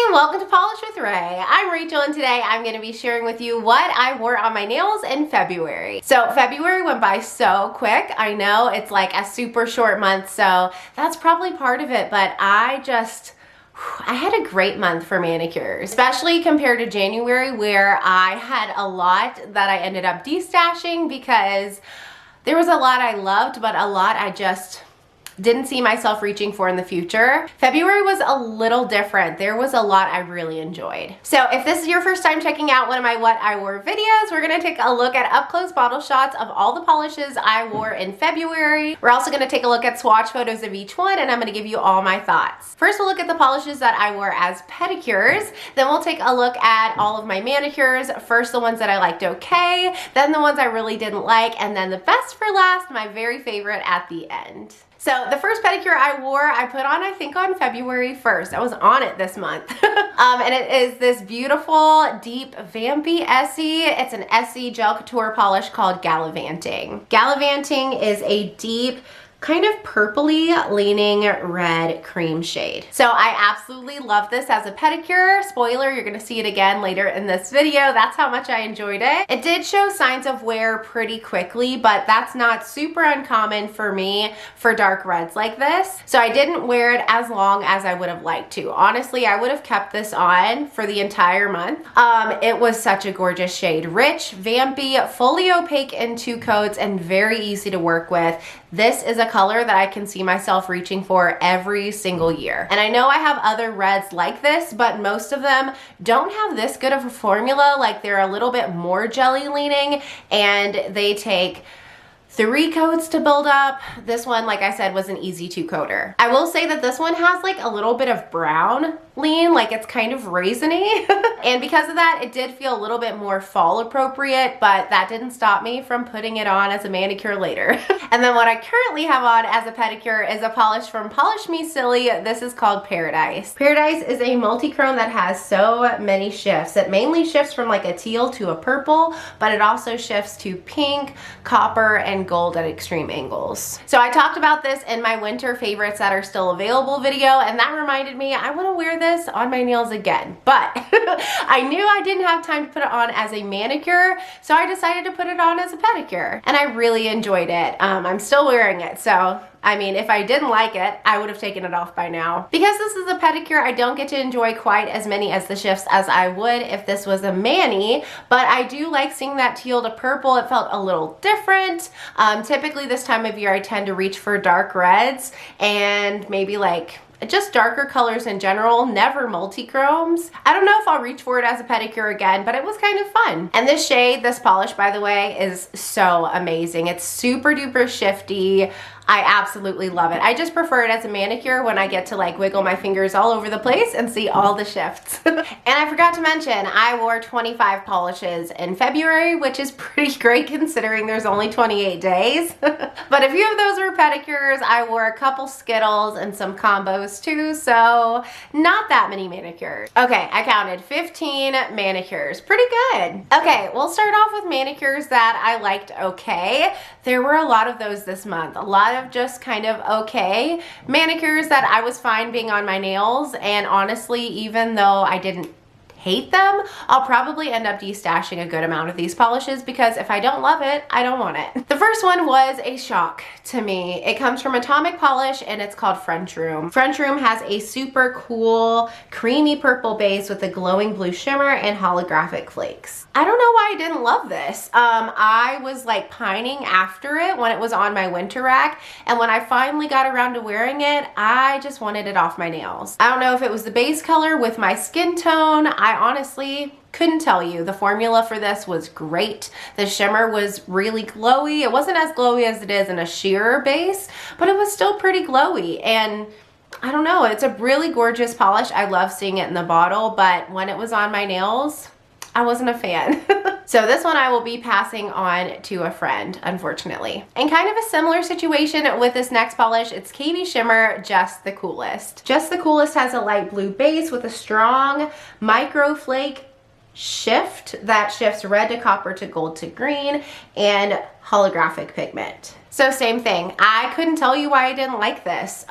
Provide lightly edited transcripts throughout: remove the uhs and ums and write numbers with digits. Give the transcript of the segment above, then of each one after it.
and welcome to Polish with Ray. I'm Rachel and today I'm going to be sharing with you what I wore on my nails in February. So February went by so quick. I know it's like a super short month, so that's probably part of it, but I had a great month for manicures, especially compared to January where I had a lot that I ended up destashing because there was a lot I loved, but a lot I just didn't see myself reaching for in the future. February was a little different. There was a lot I really enjoyed. So if this is your first time checking out one of my What I Wore videos, we're gonna take a look at up-close bottle shots of all the polishes I wore in February. We're also gonna take a look at swatch photos of each one, and I'm gonna give you all my thoughts. First, we'll look at the polishes that I wore as pedicures. Then we'll take a look at all of my manicures. First, the ones that I liked okay, then the ones I really didn't like, and then the best for last, my very favorite at the end. So the first pedicure I wore, I put on, I think on February 1st. I was on it this month. And it is this beautiful, deep, vampy Essie. It's an Essie gel couture polish called Gallivanting. Gallivanting is a deep, kind of purpley leaning red cream shade. So I absolutely love this as a pedicure. Spoiler, you're gonna see it again later in this video. That's how much I enjoyed it. It did show signs of wear pretty quickly, but that's not super uncommon for me for dark reds like this. So I didn't wear it as long as I would have liked to. Honestly, I would have kept this on for the entire month. It was such a gorgeous shade. Rich, vampy, fully opaque in 2 coats, and very easy to work with. This is a color that I can see myself reaching for every single year. And I know I have other reds like this, but most of them don't have this good of a formula. Like, they're a little bit more jelly leaning and they take 3 coats to build up. This one, like I said, was an easy 2-coater. I will say that this one has like a little bit of brown lean, like it's kind of raisiny. And because of that, it did feel a little bit more fall appropriate, but that didn't stop me from putting it on as a manicure later. And then what I currently have on as a pedicure is a polish from Polish Me Silly. This is called Paradise. Paradise is a multi-chrome that has so many shifts. It mainly shifts from like a teal to a purple, but it also shifts to pink, copper, and gold at extreme angles. So I talked about this in my winter favorites that are still available video, and that reminded me I want to wear this on my nails again, but I knew I didn't have time to put it on as a manicure, so I decided to put it on as a pedicure, and I really enjoyed it. I'm still wearing it, so I mean, if I didn't like it, I would have taken it off by now. Because this is a pedicure, I don't get to enjoy quite as many as the shifts as I would if this was a mani, but I do like seeing that teal to purple. It felt a little different. Typically this time of year, I tend to reach for dark reds and maybe like just darker colors in general, never multi-chromes. I don't know if I'll reach for it as a pedicure again, but it was kind of fun. And this shade, this polish, by the way, is so amazing. It's super duper shifty. I absolutely love it. I just prefer it as a manicure when I get to like wiggle my fingers all over the place and see all the shifts. And I forgot to mention, I wore 25 polishes in February, which is pretty great considering there's only 28 days. But a few of those were pedicures. I wore a couple Skittles and some combos too, so not that many manicures. Okay, I counted 15 manicures. Pretty good. Okay, we'll start off with manicures that I liked okay. There were a lot of those this month. A lot of just kind of okay manicures that I was fine being on my nails, and honestly, even though I didn't hate them, I'll probably end up destashing a good amount of these polishes because if I don't love it, I don't want it. The first one was a shock to me. It comes from Atomic Polish and it's called Frunchroom. Frunchroom has a super cool creamy purple base with a glowing blue shimmer and holographic flakes. I don't know why I didn't love this. I was like pining after it when it was on my winter rack, and when I finally got around to wearing it, I just wanted it off my nails. I don't know if it was the base color with my skin tone. I honestly couldn't tell you. The formula for this was great. The shimmer was really glowy. It wasn't as glowy as it is in a sheer base, but it was still pretty glowy, and I don't know, it's a really gorgeous polish. I love seeing it in the bottle, but when it was on my nails, I wasn't a fan. So this one I will be passing on to a friend, unfortunately. And kind of a similar situation with this next polish, it's KB Shimmer Just the Coolest. Just the Coolest has a light blue base with a strong micro flake shift that shifts red to copper to gold to green and holographic pigment. So same thing. I couldn't tell you why I didn't like this.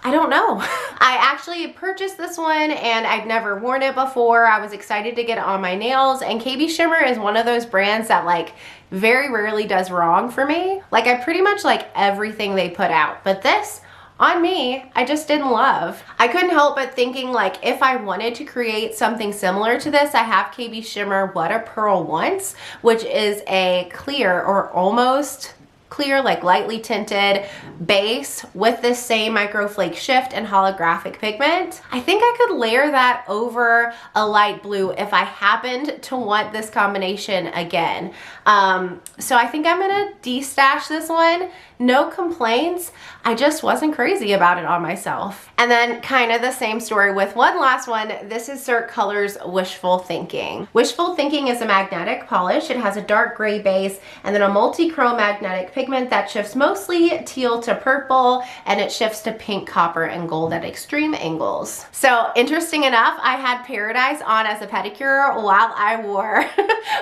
I don't know. I actually purchased this one and I'd never worn it before. I was excited to get it on my nails, and KB Shimmer is one of those brands that like very rarely does wrong for me. Like I pretty much like everything they put out, but this on me, I just didn't love. I couldn't help but thinking like if I wanted to create something similar to this, I have KB Shimmer What a Pearl Wants, which is a clear or almost clear, like lightly tinted base with this same microflake shift and holographic pigment. I think I could layer that over a light blue if I happened to want this combination again. So I think I'm gonna de-stash this one. No complaints. I just wasn't crazy about it on myself. And then kind of the same story with one last one. This is Circolor's Wishful Thinking. Wishful Thinking is a magnetic polish. It has a dark gray base and then a multi-chrome magnetic pigment that shifts mostly teal to purple, and it shifts to pink, copper, and gold at extreme angles. So interesting enough, I had Paradise on as a pedicure while I wore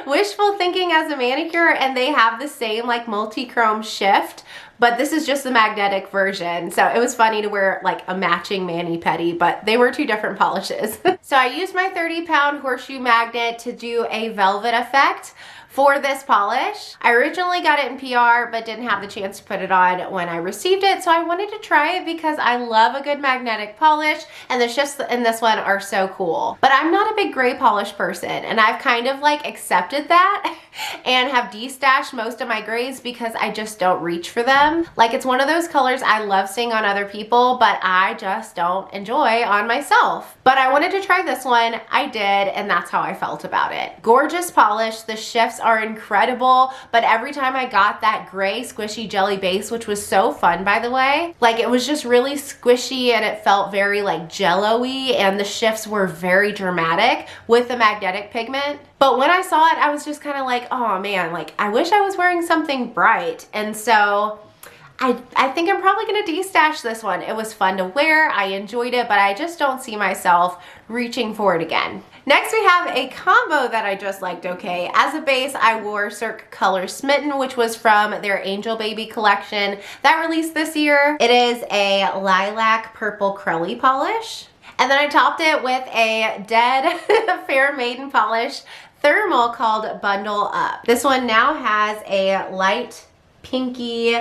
Wishful Thinking as a manicure, and they have the same like multi-chrome shift, but this is just the magnetic version. So it was funny to wear like a matching mani-pedi, but they were two different polishes. So I used my 30-pound horseshoe magnet to do a velvet effect for this polish. I originally got it in PR, but didn't have the chance to put it on when I received it. So I wanted to try it because I love a good magnetic polish, and the shifts in this one are so cool. But I'm not a big gray polish person, and I've kind of like accepted that and have de-stashed most of my grays because I just don't reach for them. Like it's one of those colors I love seeing on other people, but I just don't enjoy on myself. But I wanted to try this one. I did, and that's how I felt about it. Gorgeous polish. The shifts are incredible, but every time I got that gray squishy jelly base, which was so fun by the way, like it was just really squishy and it felt very like jello-y, and the shifts were very dramatic with the magnetic pigment. But when I saw it, I was just kind of like, oh man, like I wish I was wearing something bright. And so I think I'm probably gonna de-stash this one. It was fun to wear, I enjoyed it, but I just don't see myself reaching for it again. Next we have a combo that I just liked okay. As a base, I wore Circolor Smitten, which was from their Angel Baby collection that released this year. It is a lilac purple curly polish. And then I topped it with a dead Fair Maiden polish thermal called Bundle Up. This one now has a light pinky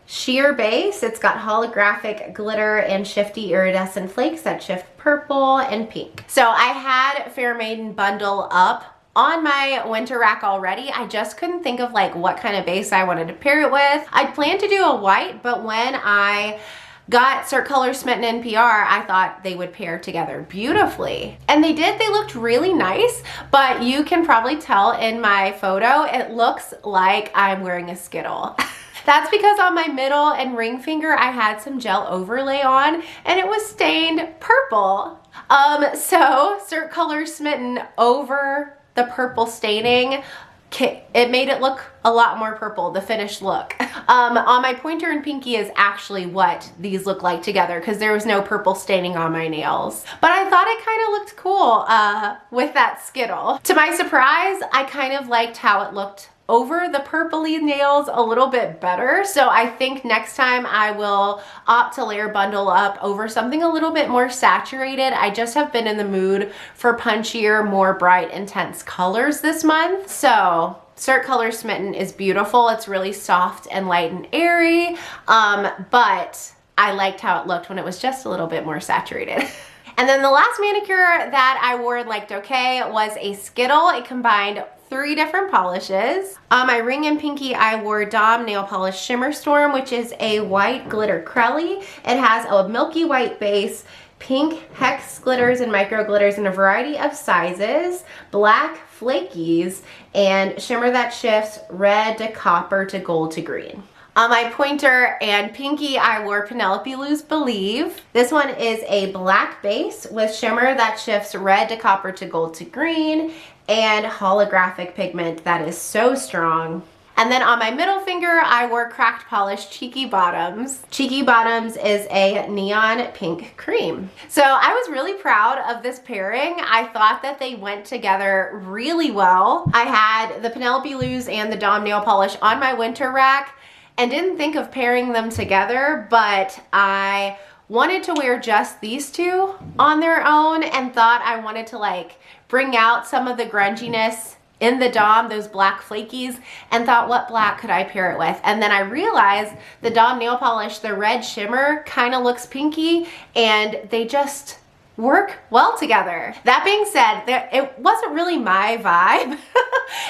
sheer base. It's got holographic glitter and shifty iridescent flakes that shift purple and pink. So I had Fair Maiden Bundle Up on my winter rack already. I just couldn't think of like what kind of base I wanted to pair it with. I planned to do a white, but when I got Circolor Smitten in PR, I thought they would pair together beautifully. And they did, they looked really nice, but you can probably tell in my photo, it looks like I'm wearing a Skittle. That's because on my middle and ring finger, I had some gel overlay on and it was stained purple. So Circolor Smitten over the purple staining, it made it look a lot more purple, the finished look. On my pointer and pinky is actually what these look like together because there was no purple staining on my nails. But I thought it kind of looked cool with that Skittle. To my surprise, I kind of liked how it looked over the purpley nails a little bit better. So I think next time I will opt to layer Bundle Up over something a little bit more saturated. I just have been in the mood for punchier, more bright, intense colors this month. So Circolor Smitten is beautiful. It's really soft and light and airy, but I liked how it looked when it was just a little bit more saturated. And then the last manicure that I wore and liked okay was a Skittle. It combined 3 different polishes. On my ring and pinky, I wore Dom Nail Polish Shimmer Storm, which is a white glitter crelly. It has a milky white base, pink hex glitters and micro glitters in a variety of sizes, black flakies, and shimmer that shifts red to copper to gold to green. On my pointer and pinky, I wore Penelope Luz Believe. This one is a black base with shimmer that shifts red to copper to gold to green, and holographic pigment that is so strong. And then on my middle finger, I wore Cracked Polish Cheeky Bottoms. Cheeky Bottoms is a neon pink cream. So I was really proud of this pairing. I thought that they went together really well. I had the Penelope Luz and the Dom Nail Polish on my winter rack and didn't think of pairing them together, but I wanted to wear just these two on their own and thought I wanted to like bring out some of the grunginess in the Dom, those black flakies, and thought, what black could I pair it with? And then I realized the Dom nail polish, the red shimmer, kind of looks pinky, and they just work well together. That being said, it wasn't really my vibe.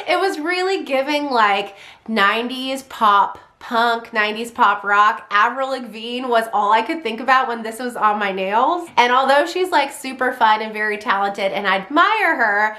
It was really giving like 90s pop punk, 90s pop rock. Avril Lavigne was all I could think about when this was on my nails. And although she's like super fun and very talented and I admire her,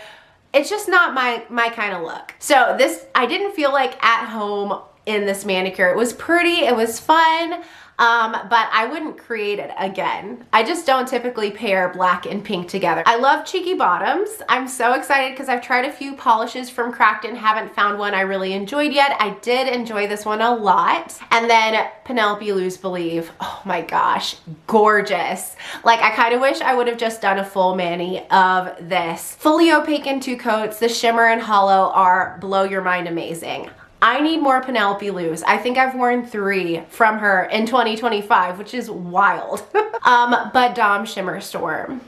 it's just not my kind of look. So this, I didn't feel like at home in this manicure. It was pretty, it was fun, but I wouldn't create it again. I just don't typically pair black and pink together. I love cheeky bottoms. I'm so excited because I've tried a few polishes from Cracked and haven't found one I really enjoyed yet. I did enjoy this one a lot. And then Penelope Luz Believe. Oh my gosh, gorgeous. Like, I kind of wish I would have just done a full mani of this. Fully opaque in 2 coats. The shimmer and hollow are blow your mind amazing. I need more Penelope Luz. I think I've worn 3 from her in 2025, which is wild. But Dom Shimmer Storm.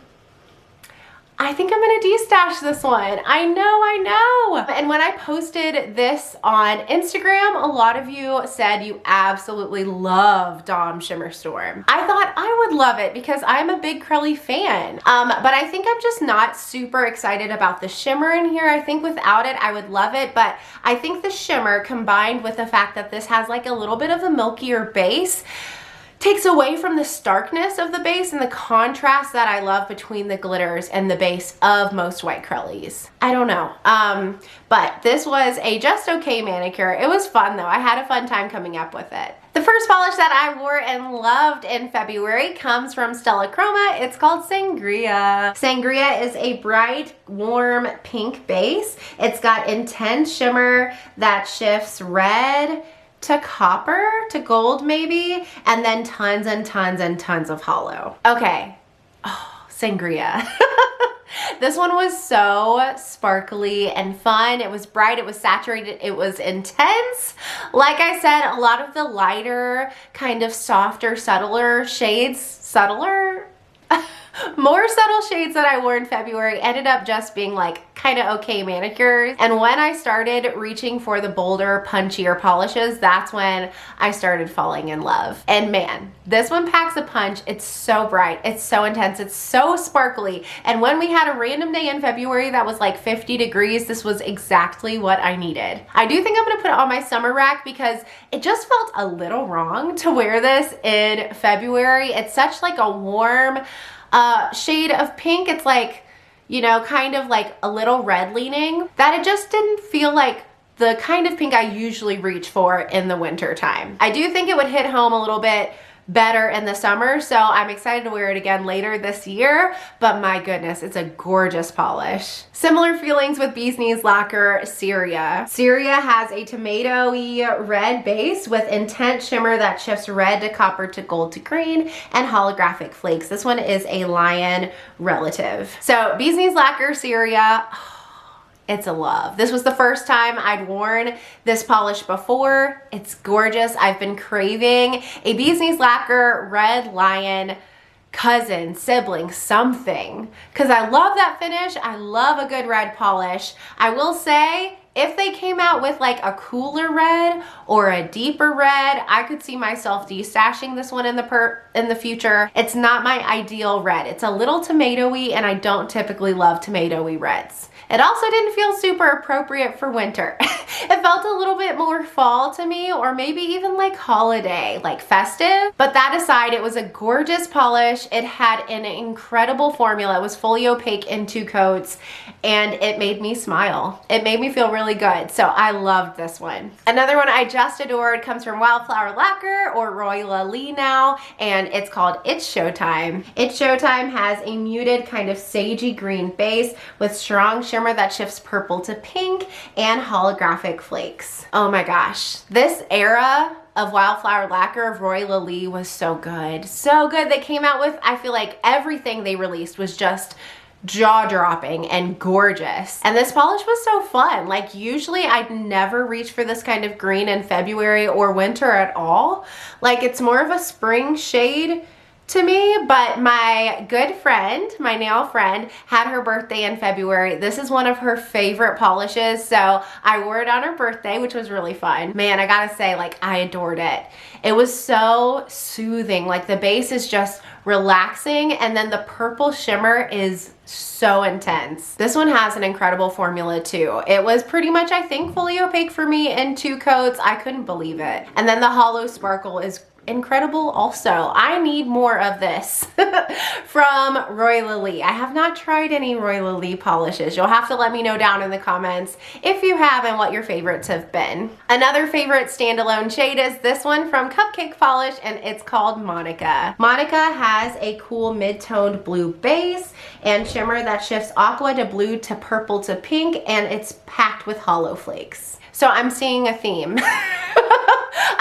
I think I'm gonna destash this one. I know. And when I posted this on Instagram, a lot of you said you absolutely love Dom Shimmer Storm. I thought I would love it because I'm a big Crelly fan. But I think I'm just not super excited about the shimmer in here. I think without it, I would love it. But I think the shimmer combined with the fact that this has like a little bit of a milkier base takes away from the starkness of the base and the contrast that I love between the glitters and the base of most white Crellys. I don't know. But this was a just okay manicure. It was fun though. I had a fun time coming up with it. The first polish that I wore and loved in February comes from Stella Chroma. It's called Sangria. Sangria is a bright, warm pink base. It's got intense shimmer that shifts red to copper, to gold maybe, and then tons and tons and tons of hollow. Okay, oh, Sangria. This one was so sparkly and fun. It was bright, it was saturated, it was intense. Like I said, a lot of the lighter, kind of softer, subtler shades, more subtle shades that I wore in February ended up just being like kind of okay manicures. And when I started reaching for the bolder, punchier polishes, that's when I started falling in love. And man, this one packs a punch. It's so bright, it's so intense, it's so sparkly. And when we had a random day in February that was like 50 degrees, this was exactly what I needed. I do think I'm gonna put it on my summer rack because it just felt a little wrong to wear this in February. It's such like a warm, shade of pink. It's like, you know, kind of like a little red leaning, that it just didn't feel like the kind of pink I usually reach for in the winter time. I do think it would hit home a little bit better in the summer, so I'm excited to wear it again later this year, but my goodness, it's a gorgeous polish. Similar feelings with Bee's Knees Lacquer Syria. Syria has a tomato-y red base with intense shimmer that shifts red to copper to gold to green and holographic flakes. This one is a Lion Relative. So Bee's Knees Lacquer Syria, it's a love. This was the first time I'd worn this polish before. It's gorgeous. I've been craving a Bee's Knees Lacquer Red Lion cousin, sibling, something. Because I love that finish. I love a good red polish. I will say, if they came out with like a cooler red or a deeper red, I could see myself destashing this one in the future. It's not my ideal red. It's a little tomatoey and I don't typically love tomatoey reds. It also didn't feel super appropriate for winter. It felt a little bit more fall to me, or maybe even like holiday, like festive. But that aside, it was a gorgeous polish. It had an incredible formula. It was fully opaque in 2 coats and it made me smile. It made me feel really good. So I loved this one. Another one I just adored comes from Wildflower Lacquer, or Royal Lee now, and it's called It's Showtime. It's Showtime has a muted kind of sagey green base with strong shimmer that shifts purple to pink and holographic flakes. Oh my gosh, this era of Wildflower Lacquer of Royal Lee was so good. So good. They came out with, I feel like everything they released was just jaw-dropping and gorgeous. And this polish was so fun. Like, usually I'd never reach for this kind of green in February or winter at all. Like, it's more of a spring shade to me, but my good friend, my nail friend, had her birthday in February. This is one of her favorite polishes, so I wore it on her birthday, which was really fun. Man, I gotta say, like, I adored it. It was so soothing. Like, the base is just relaxing, and then the purple shimmer is so intense. This one has an incredible formula too. It was pretty much, I think, fully opaque for me in 2 coats. I couldn't believe it. And then the hollow sparkle is incredible also. I need more of this from Roy Lily. I have not tried any Roy Lily polishes. You'll have to let me know down in the comments if you have and what your favorites have been. Another favorite standalone shade is this one from Cupcake Polish, and it's called Monica. Monica has a cool mid-toned blue base and shimmer that shifts aqua to blue to purple to pink, and it's packed with hollow flakes. So I'm seeing a theme.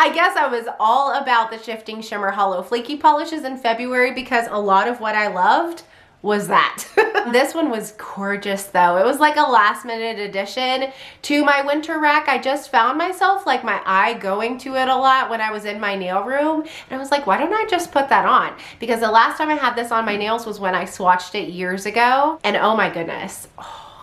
I guess I was all about the shifting shimmer hollow flaky polishes in February because a lot of what I loved was that. This one was gorgeous though. It was like a last minute addition to my winter rack. I just found myself, like, my eye going to it a lot when I was in my nail room, and I was like, why don't I just put that on? Because the last time I had this on my nails was when I swatched it years ago, and oh my goodness.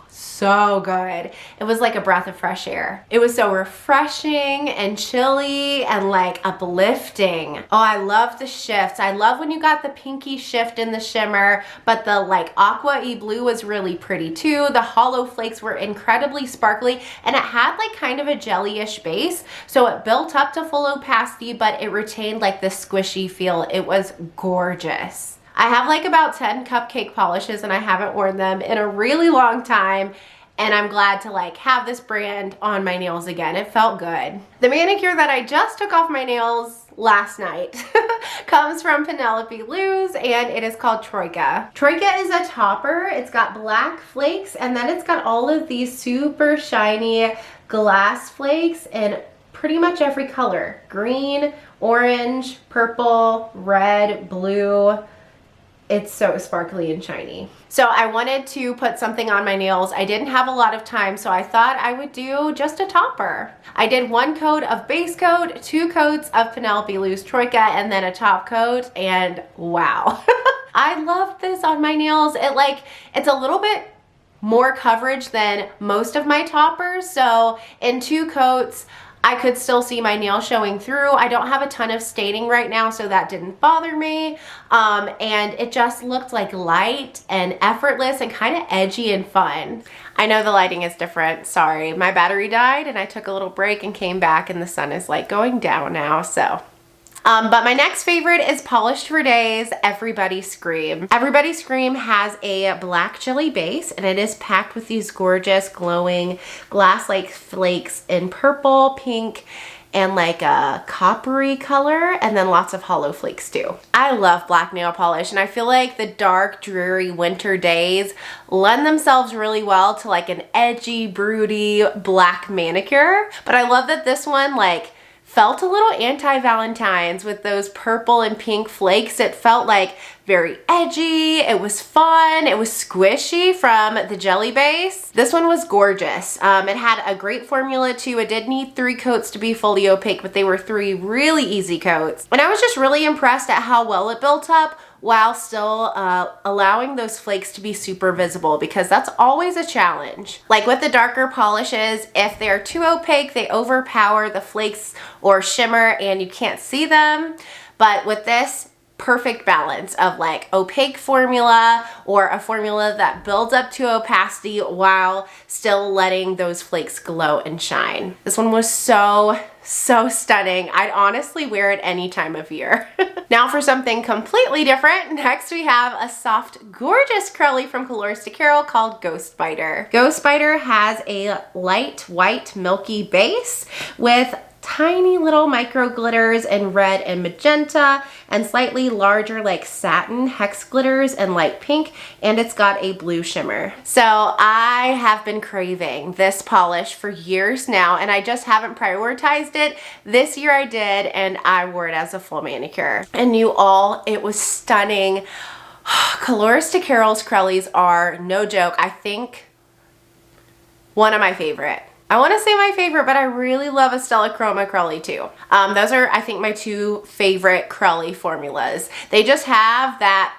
So good. It was like a breath of fresh air. It was so refreshing and chilly and like uplifting. Oh, I love the shifts. I love when you got the pinky shift in the shimmer, but the like aqua-y blue was really pretty too. The hollow flakes were incredibly sparkly, and it had like kind of a jellyish base. So it built up to full opacity, but it retained like the squishy feel. It was gorgeous. I have like about 10 Cupcake polishes, and I haven't worn them in a really long time, and I'm glad to like have this brand on my nails again. It felt good. The manicure that I just took off my nails last night comes from Penelope Luz, and it is called Troika. Troika is a topper. It's got black flakes, and then it's got all of these super shiny glass flakes in pretty much every color. Green, orange, purple, red, blue. It's so sparkly and shiny. So I wanted to put something on my nails. I didn't have a lot of time, so I thought I would do just a topper. I did 1 coat of base coat, 2 coats of Penelope Luz Troika, and then a top coat, and wow. I love this on my nails. It's a little bit more coverage than most of my toppers, so in 2 coats, I could still see my nail showing through. I don't have a ton of staining right now, so that didn't bother me. And it just looked like light and effortless and kind of edgy and fun. I know the lighting is different, sorry. My battery died and I took a little break and came back, and the sun is like going down now, so. But my next favorite is Polished for Days Everybody Scream. Everybody Scream has a black jelly base, and it is packed with these gorgeous glowing glass-like flakes in purple, pink, and like a coppery color, and then lots of hollow flakes too. I love black nail polish, and I feel like the dark, dreary winter days lend themselves really well to like an edgy, broody black manicure. But I love that this one like felt a little anti-Valentines with those purple and pink flakes. It felt like very edgy, it was fun, it was squishy from the jelly base. This one was gorgeous. It had a great formula too. It did need 3 coats to be fully opaque, but they were 3 really easy coats. And I was just really impressed at how well it built up while still allowing those flakes to be super visible, because that's always a challenge. Like with the darker polishes, if they're too opaque, they overpower the flakes or shimmer and you can't see them. But with this, perfect balance of like opaque formula or a formula that builds up to opacity while still letting those flakes glow and shine. This one was so stunning. I'd honestly wear it any time of year. Now for something completely different, next we have a soft, gorgeous curly from Colors to Carol called Ghost Biter. Ghost Biter has a light white milky base with tiny little micro glitters in red and magenta, and slightly larger like satin hex glitters in light pink, and it's got a blue shimmer. So I have been craving this polish for years now, and I just haven't prioritized it. This year I did, and I wore it as a full manicure. And you all, it was stunning. Colors to Carol's Crellies are no joke. I think one of my favorite. I want to say my favorite, but I really love a Stella Chroma Crowley too. Those are, I think, my two favorite Crowley formulas. They just have that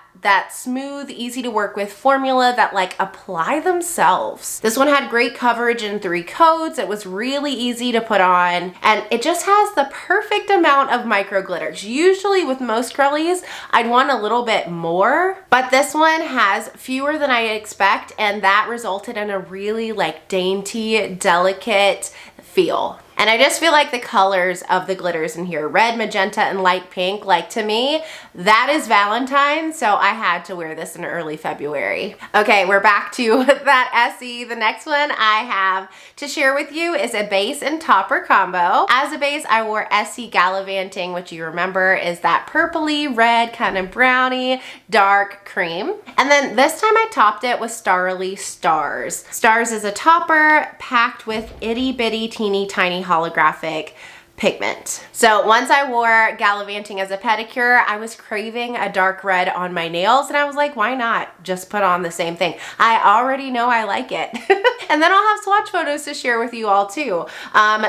smooth, easy to work with formula that like apply themselves. This one had great coverage in 3 coats. It was really easy to put on, and it just has the perfect amount of micro glitters. Usually with most Crowleys, I'd want a little bit more, but this one has fewer than I expect, and that resulted in a really like dainty, delicate feel. And I just feel like the colors of the glitters in here, red, magenta, and light pink, like to me, that is Valentine's, so I had to wear this in early February. Okay, we're back to that Essie. The next one I have to share with you is a base and topper combo. As a base, I wore Essie Gallivanting, which you remember is that purpley red, kind of brownie, dark cream. And then this time I topped it with Starly Stars. Stars is a topper packed with itty bitty teeny tiny holographic pigment. So once I wore Gallivanting as a pedicure, I was craving a dark red on my nails, and I was like, why not just put on the same thing? I already know I like it. And then I'll have swatch photos to share with you all too.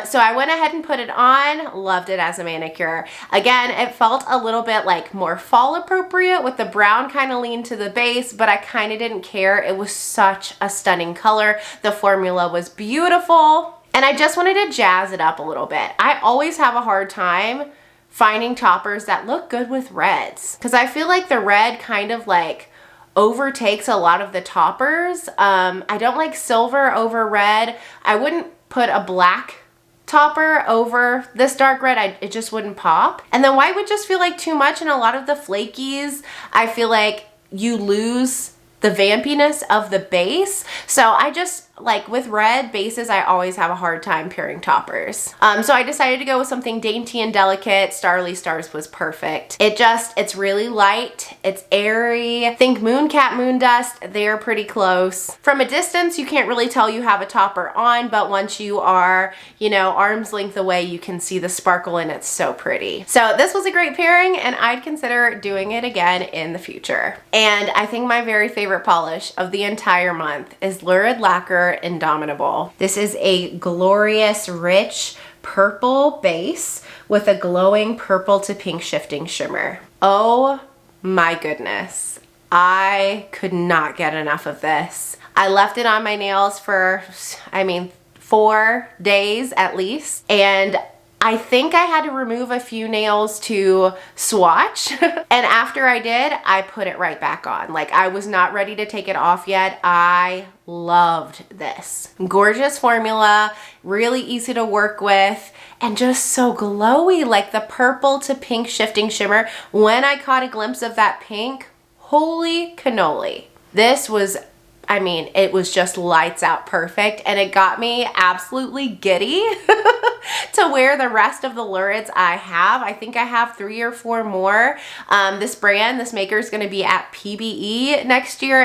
So I went ahead and put it on, loved it as a manicure. Again, it felt a little bit like more fall appropriate with the brown kind of lean to the base, but I kind of didn't care. It was such a stunning color. The formula was beautiful. And I just wanted to jazz it up a little bit. I always have a hard time finding toppers that look good with reds, because I feel like the red kind of like overtakes a lot of the toppers. I don't like silver over red. I wouldn't put a black topper over this dark red. It just wouldn't pop. And then white would just feel like too much, and a lot of the flakies, I feel like you lose the vampiness of the base. So I just, like with red bases, I always have a hard time pairing toppers. So I decided to go with something dainty and delicate. Starly Stars was perfect. It's really light, it's airy. Think Mooncat Moon Dust, they're pretty close. From a distance, you can't really tell you have a topper on, but once you are, you know, arm's length away, you can see the sparkle, and it's so pretty. So this was a great pairing, and I'd consider doing it again in the future. And I think my very favorite polish of the entire month is Lurid Lacquer Indomitable. This is a glorious, rich purple base with a glowing purple to pink shifting shimmer. Oh my goodness. I could not get enough of this. I left it on my nails for, 4 days at least, and I think I had to remove a few nails to swatch. And after I did, I put it right back on. Like, I was not ready to take it off yet. I loved this. Gorgeous formula, really easy to work with, and just so glowy, like the purple to pink shifting shimmer. When I caught a glimpse of that pink, holy cannoli. This was, it was just lights out perfect, and it got me absolutely giddy to wear the rest of the Lurids I have. I think I have 3 or 4 more. This maker is going to be at PBE next year,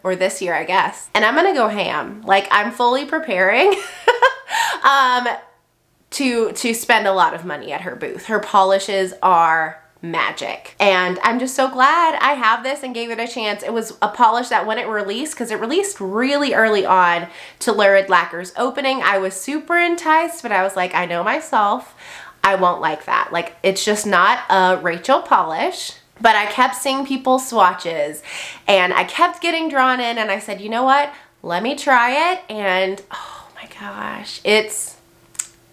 or this year, I guess. And I'm going to go ham. Like, I'm fully preparing to spend a lot of money at her booth. Her polishes are magic, and I'm just so glad I have this and gave it a chance. It was a polish that when it released, because it released really early on to Lurid Lacquer's opening, I was super enticed, but I was like, I know myself, I won't like that. Like, it's just not a Rachel polish. But I kept seeing people's swatches, and I kept getting drawn in, and I said, you know what, let me try it, and oh my gosh, it's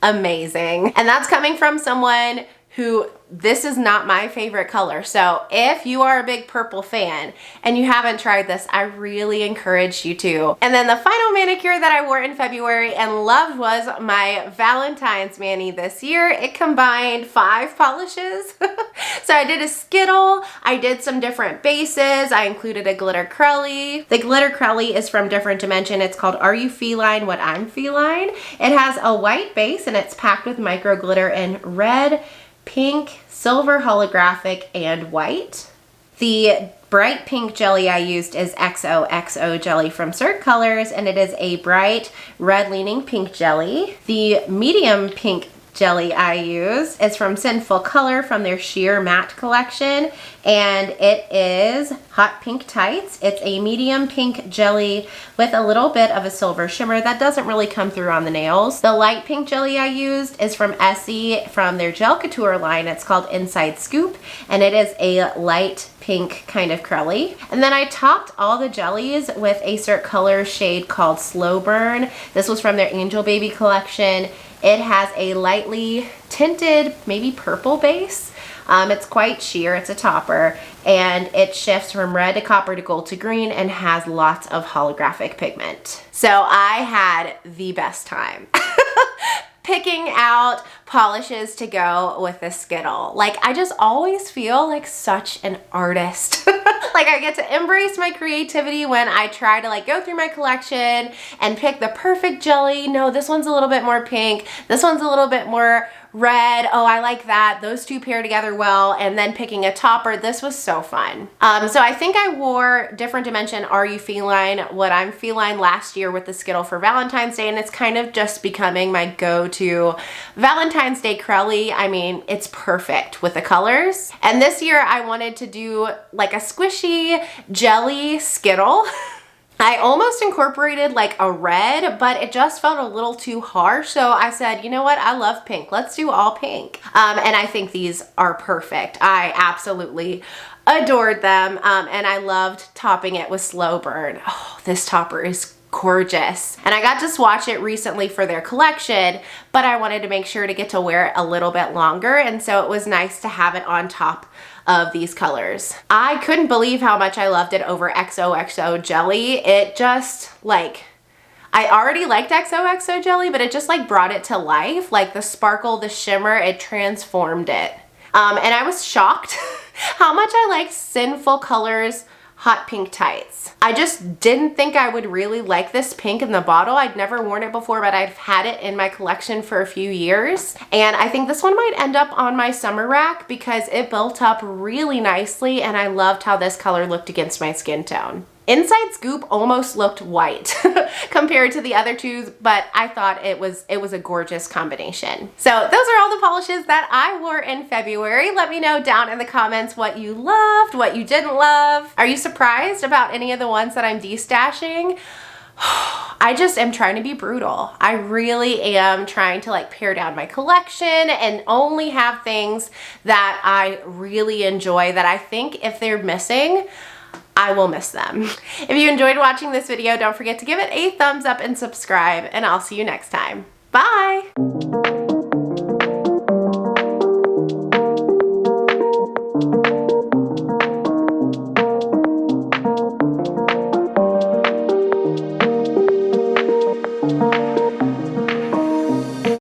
amazing. And that's coming from someone who, this is not my favorite color. So if you are a big purple fan and you haven't tried this, I really encourage you to. And then the final manicure that I wore in February and loved was my Valentine's mani this year. It combined 5 polishes. So I did a Skittle, I did some different bases, I included a glitter Crowley. The glitter Crowley is from Different Dimension. It's called Are You Feline What I'm Feline? It has a white base, and it's packed with micro glitter in red, pink, silver holographic, and white. The bright pink jelly I used is XOXO jelly from Circolor, and it is a bright red leaning pink jelly. The medium pink jelly I use. It's from Sinful Color from their Sheer Matte collection, and it is Hot Pink Tights. It's a medium pink jelly with a little bit of a silver shimmer that doesn't really come through on the nails. The light pink jelly I used is from Essie from their Gel Couture line. It's called Inside Scoop, and it is a light pink kind of curly. And then I topped all the jellies with a Circolor shade called Slow Burn. This was from their Angel Baby collection. It has a lightly tinted, maybe purple base. It's quite sheer, it's a topper, and it shifts from red to copper to gold to green and has lots of holographic pigment. So I had the best time picking out polishes to go with the Skittle. Like, I just always feel like such an artist. Like, I get to embrace my creativity when I try to like go through my collection and pick the perfect jelly. No, this one's a little bit more pink. This one's a little bit more red. Oh, I like that. Those two pair together well. And then picking a topper. This was so fun. So I think I wore Different Dimension Are You Feline, What I'm Feline last year with the Skittle for Valentine's Day, and it's kind of just becoming my go-to Valentine's Day crelly. I mean, it's perfect with the colors. And this year I wanted to do like a squishy jelly Skittle. I almost incorporated like a red, but it just felt a little too harsh. So I said, you know what? I love pink. Let's do all pink. And I think these are perfect. I absolutely adored them. And I loved topping it with Slow Burn. Oh, this topper is gorgeous. And I got to swatch it recently for their collection, but I wanted to make sure to get to wear it a little bit longer. And so it was nice to have it on top of these colors. I couldn't believe how much I loved it over XOXO jelly. It just like, I already liked XOXO jelly, but it just like brought it to life. Like the sparkle, the shimmer, it transformed it. And I was shocked how much I liked Sinful Color's Hot Pink Tights. I just didn't think I would really like this pink in the bottle. I'd never worn it before, but I've had it in my collection for a few years. And I think this one might end up on my summer rack because it built up really nicely, and I loved how this color looked against my skin tone. Inside Scoop almost looked white compared to the other two, but I thought it was a gorgeous combination. So those are all the polishes that I wore in February. Let me know down in the comments what you loved, what you didn't love. Are you surprised about any of the ones that I'm destashing? I just am trying to be brutal. I really am trying to like pare down my collection and only have things that I really enjoy, that I think if they're missing, I will miss them. If you enjoyed watching this video, don't forget to give it a thumbs up and subscribe, and I'll see you next time. Bye!